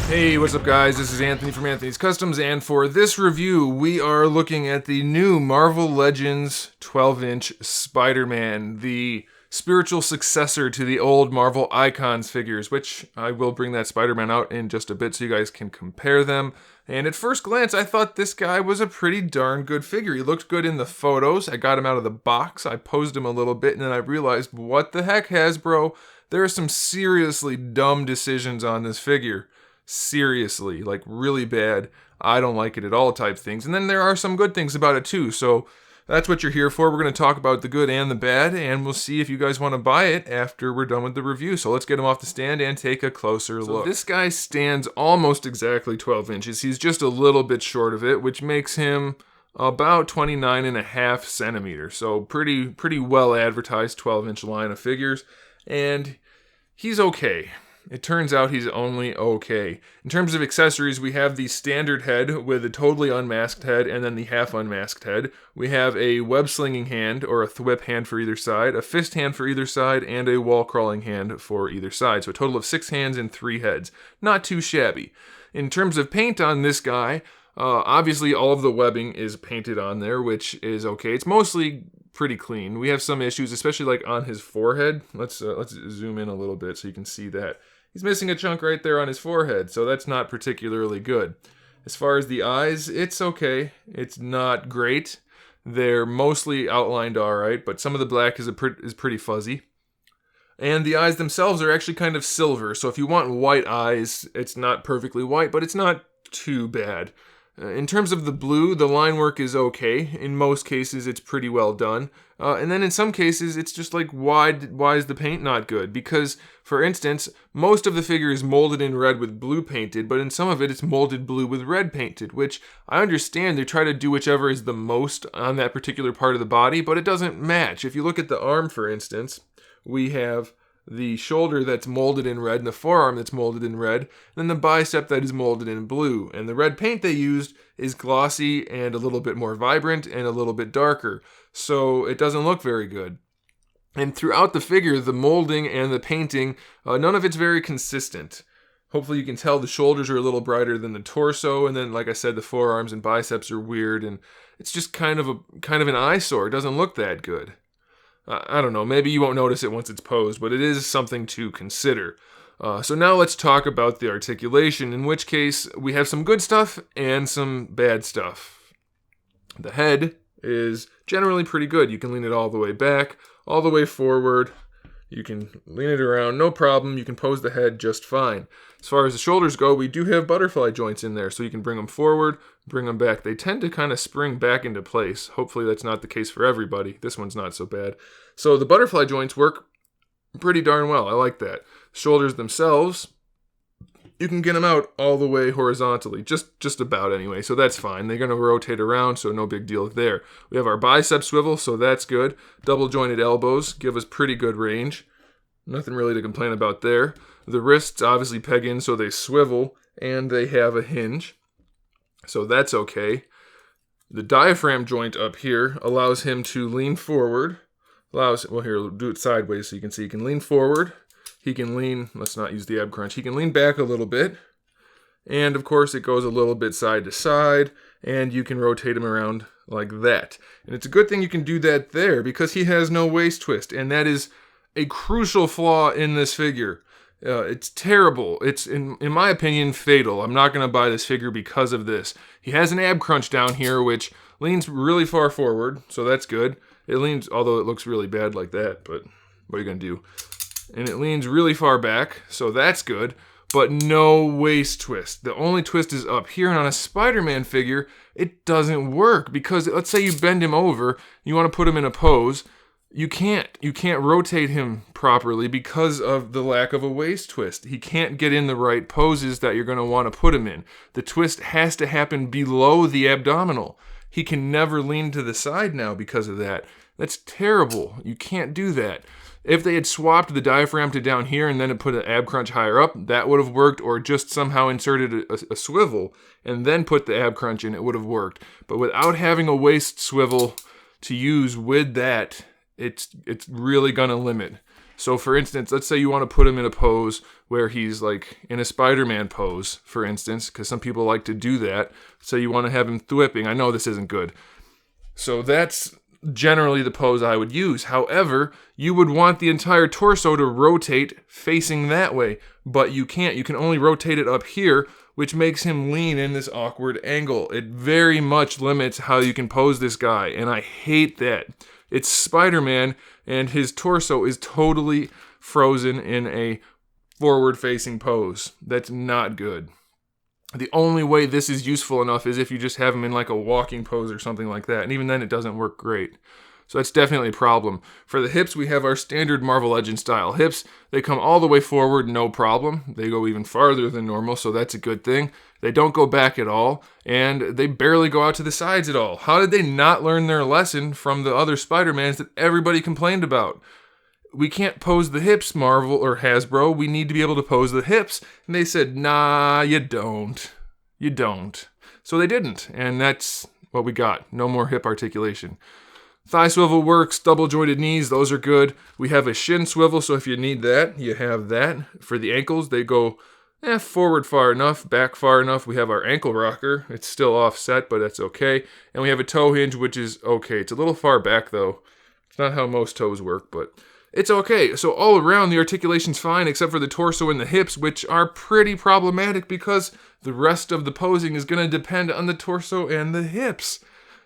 Hey, what's up guys? This is Anthony from Anthony's Customs, and for this review, we are looking at the new Marvel Legends 12-inch Spider-Man, the spiritual successor to the old Marvel Icons figures, which I will bring that Spider-Man out in just a bit so you guys can compare them. And at first glance, I thought this guy was a pretty darn good figure. He looked good in the photos. I got him out of the box, I posed him a little bit, and then I realized, what the heck, Hasbro? There are some seriously dumb decisions on this figure. Seriously, like really bad, I don't like it at all type things. And then there are some good things about it too, so that's what you're here for. We're going to talk about the good and the bad, and we'll see if you guys want to buy it after we're done with the review. So let's get him off the stand and take a closer look. This guy stands almost exactly 12 inches. He's just a little bit short of it, which makes him about 29.5 centimeters. So pretty well advertised 12-inch line of figures, and he's okay. It turns out he's only okay. In terms of accessories, we have the standard head with a totally unmasked head and then the half unmasked head. We have a web-slinging hand, or a thwip hand for either side, a fist hand for either side, and a wall-crawling hand for either side. So a total of 6 hands and 3 heads. Not too shabby. In terms of paint on this guy, obviously all of the webbing is painted on there, which is okay. It's mostly pretty clean. We have some issues, especially like on his forehead. Let's zoom in a little bit so you can see that. He's missing a chunk right there on his forehead, so that's not particularly good. As far as the eyes, it's okay. It's not great. They're mostly outlined alright, but some of the black is pretty fuzzy. And the eyes themselves are actually kind of silver, so if you want white eyes, it's not perfectly white, but it's not too bad. In terms of the blue, the line work is okay. In most cases, it's pretty well done. And then in some cases, it's just like, why is the paint not good? Because, for instance, most of the figure is molded in red with blue painted, but in some of it, it's molded blue with red painted, which I understand they try to do whichever is the most on that particular part of the body, but it doesn't match. If you look at the arm, for instance, we have the shoulder that's molded in red, and the forearm that's molded in red, and then the bicep that is molded in blue. And the red paint they used is glossy and a little bit more vibrant and a little bit darker, so it doesn't look very good. And throughout the figure, the molding and the painting, none of it's very consistent. Hopefully you can tell the shoulders are a little brighter than the torso, and then, like I said, the forearms and biceps are weird, and it's just kind of an eyesore. It doesn't look that good. I don't know, maybe you won't notice it once it's posed, but it is something to consider. So now let's talk about the articulation, in which case we have some good stuff and some bad stuff. The head is generally pretty good. You can lean it all the way back, all the way forward. You can lean it around, no problem. You can pose the head just fine. As far as the shoulders go, we do have butterfly joints in there, so you can bring them forward, bring them back. They tend to kind of spring back into place. Hopefully that's not the case for everybody. This one's not so bad. So the butterfly joints work pretty darn well. I like that. Shoulders themselves, you can get them out all the way horizontally, just about anyway, so that's fine. They're going to rotate around, so no big deal there. We have our bicep swivel, so that's good. Double jointed elbows give us pretty good range. Nothing really to complain about there. The wrists obviously peg in so they swivel, and they have a hinge, so that's okay. The diaphragm joint up here allows him to lean forward. Well, here, we'll do it sideways so you can see. He can lean forward. He can lean, let's not use the ab crunch. He can lean back a little bit. And of course, it goes a little bit side to side, and you can rotate him around like that. And it's a good thing you can do that there because he has no waist twist, and that is a crucial flaw in this figure. It's terrible. It's, in my opinion, fatal. I'm not going to buy this figure because of this. He has an ab crunch down here, which leans really far forward, so that's good. It leans, although it looks really bad like that, but what are you going to do? And it leans really far back, so that's good, but no waist twist. The only twist is up here, and on a Spider-Man figure, it doesn't work, because let's say you bend him over, you want to put him in a pose, you can't rotate him properly because of the lack of a waist twist. He can't get in the right poses that you're going to want to put him in. The twist has to happen below the abdominal. He can never lean to the side now because of that. That's terrible. You can't do that. If they had swapped the diaphragm to down here and then had put an ab crunch higher up, that would have worked, or just somehow inserted a swivel and then put the ab crunch in, it would have worked. But without having a waist swivel to use with that, it's really gonna limit. So for instance, let's say you want to put him in a pose where he's like in a Spider-Man pose, for instance, because some people like to do that. So you want to have him thwipping. I know this isn't good. So that's generally the pose I would use. However, you would want the entire torso to rotate facing that way, but you can't. You can only rotate it up here, which makes him lean in this awkward angle. It very much limits how you can pose this guy, and I hate that. It's Spider-Man, and his torso is totally frozen in a forward-facing pose. That's not good. The only way this is useful enough is if you just have him in like a walking pose or something like that, and even then it doesn't work great. So that's definitely a problem. For the hips, we have our standard Marvel Legends style hips. They come all the way forward, no problem. They go even farther than normal, so that's a good thing. They don't go back at all, and they barely go out to the sides at all. How did they not learn their lesson from the other Spider-Mans that everybody complained about? We can't pose the hips, Marvel or Hasbro. We need to be able to pose the hips. And they said, nah, you don't. You don't. So they didn't, and that's what we got. No more hip articulation. Thigh swivel works, double jointed knees, those are good. We have a shin swivel, so if you need that, you have that. For the ankles, they go forward far enough, back far enough. We have our ankle rocker. It's still offset, but that's okay. And we have a toe hinge, which is okay. It's a little far back, though. It's not how most toes work, but it's okay. So all around, the articulation's fine, except for the torso and the hips, which are pretty problematic because the rest of the posing is going to depend on the torso and the hips.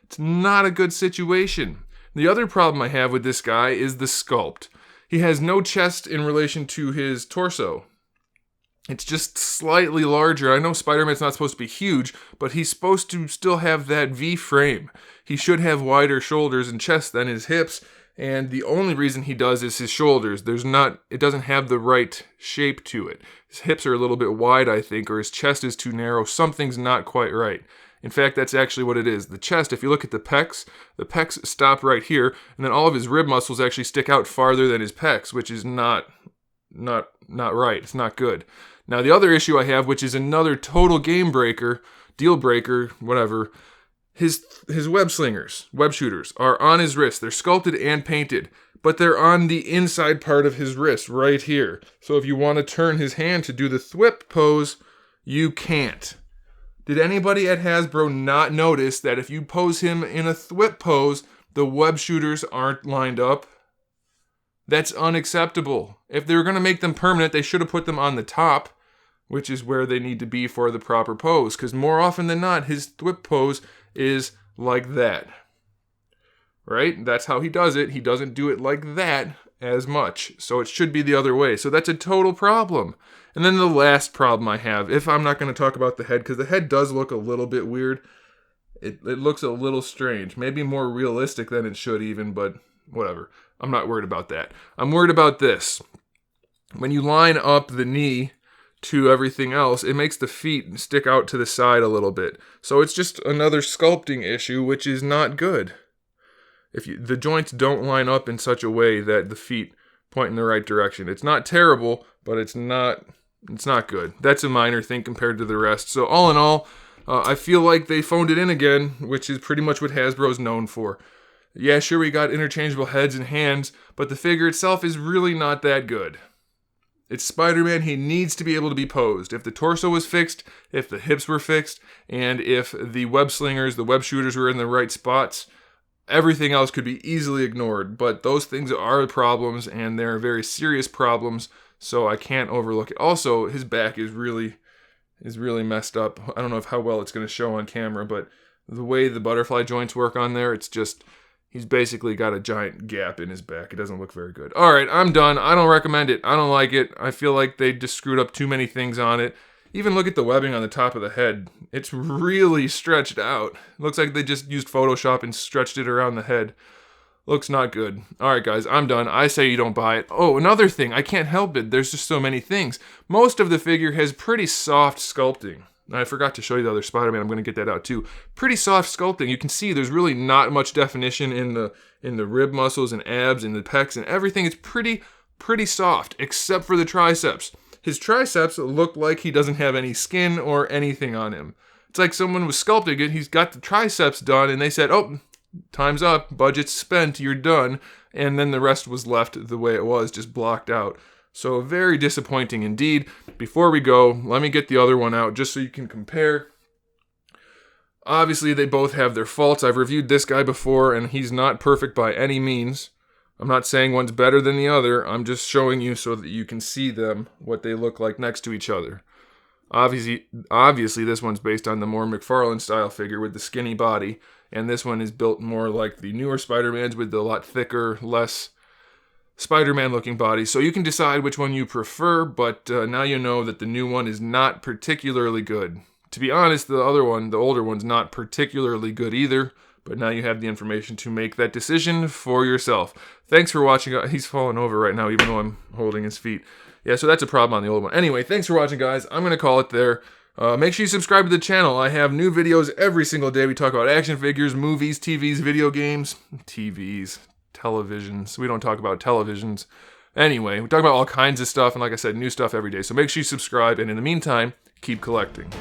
It's not a good situation. The other problem I have with this guy is the sculpt. He has no chest in relation to his torso. It's just slightly larger. I know Spider-Man's not supposed to be huge, but he's supposed to still have that V frame. He should have wider shoulders and chest than his hips, and the only reason he does is his shoulders. It doesn't have the right shape to it. His hips are a little bit wide, I think, or his chest is too narrow. Something's not quite right. In fact, that's actually what it is. The chest, if you look at the pecs stop right here, and then all of his rib muscles actually stick out farther than his pecs, which is not right. It's not good. Now, the other issue I have, which is another total game breaker, deal breaker, whatever, his web slingers, web shooters, are on his wrist. They're sculpted and painted, but they're on the inside part of his wrist, right here. So if you want to turn his hand to do the thwip pose, you can't. Did anybody at Hasbro not notice that if you pose him in a thwip pose, the web shooters aren't lined up? That's unacceptable. If they were going to make them permanent, they should have put them on the top, which is where they need to be for the proper pose, because more often than not, his thwip pose is like that. Right? That's how he does it. He doesn't do it like that as much, so it should be the other way. So that's a total problem. And then the last problem I have, if I'm not going to talk about the head, because the head does look a little bit weird. It looks a little strange. Maybe more realistic than it should even, but whatever. I'm not worried about that. I'm worried about this. When you line up the knee to everything else, it makes the feet stick out to the side a little bit. So it's just another sculpting issue, which is not good. The joints don't line up in such a way that the feet point in the right direction. It's not terrible, but it's not good. That's a minor thing compared to the rest. So all in all, I feel like they phoned it in again, which is pretty much what Hasbro's known for. Yeah, sure, we got interchangeable heads and hands, but the figure itself is really not that good. It's Spider-Man. He needs to be able to be posed. If the torso was fixed, if the hips were fixed, and if the web slingers, the web shooters were in the right spots, everything else could be easily ignored. But those things are problems, and they're very serious problems, so I can't overlook it. Also, his back is really messed up. I don't know how well it's going to show on camera, but the way the butterfly joints work on there, it's just, he's basically got a giant gap in his back. It doesn't look very good. All right, I'm done. I don't recommend it. I don't like it. I feel like they just screwed up too many things on it. Even look at the webbing on the top of the head. It's really stretched out. It looks like they just used Photoshop and stretched it around the head. Looks not good. All right, guys, I'm done. I say you don't buy it. Oh, another thing. I can't help it. There's just so many things. Most of the figure has pretty soft sculpting. I forgot to show you the other Spider-Man. I'm going to get that out too. Pretty soft sculpting. You can see there's really not much definition in the rib muscles and abs and the pecs and everything. It's pretty soft, except for the triceps. His triceps look like he doesn't have any skin or anything on him. It's like someone was sculpting it. He's got the triceps done, and they said, "Oh, time's up. Budget's spent. You're done." and then the rest was left the way it was, just blocked out. So very disappointing indeed. Before we go, let me get the other one out just so you can compare. Obviously, they both have their faults. I've reviewed this guy before, and he's not perfect by any means. I'm not saying one's better than the other. I'm just showing you so that you can see them, what they look like next to each other. Obviously, this one's based on the more McFarlane style figure with the skinny body, and this one is built more like the newer Spider-Mans with the lot thicker, less Spider-Man looking body. So you can decide which one you prefer, but now you know that the new one is not particularly good. To be honest, the other one, the older one's not particularly good either, but now you have the information to make that decision for yourself. Thanks for watching. He's falling over right now, even though I'm holding his feet. Yeah, so that's a problem on the old one. Anyway, thanks for watching, guys. I'm going to call it there. Make sure you subscribe to the channel. I have new videos every single day. We talk about action figures, movies, TVs, video games. Televisions. We don't talk about televisions. Anyway, we talk about all kinds of stuff, and like I said, new stuff every day. So make sure you subscribe, and in the meantime, keep collecting.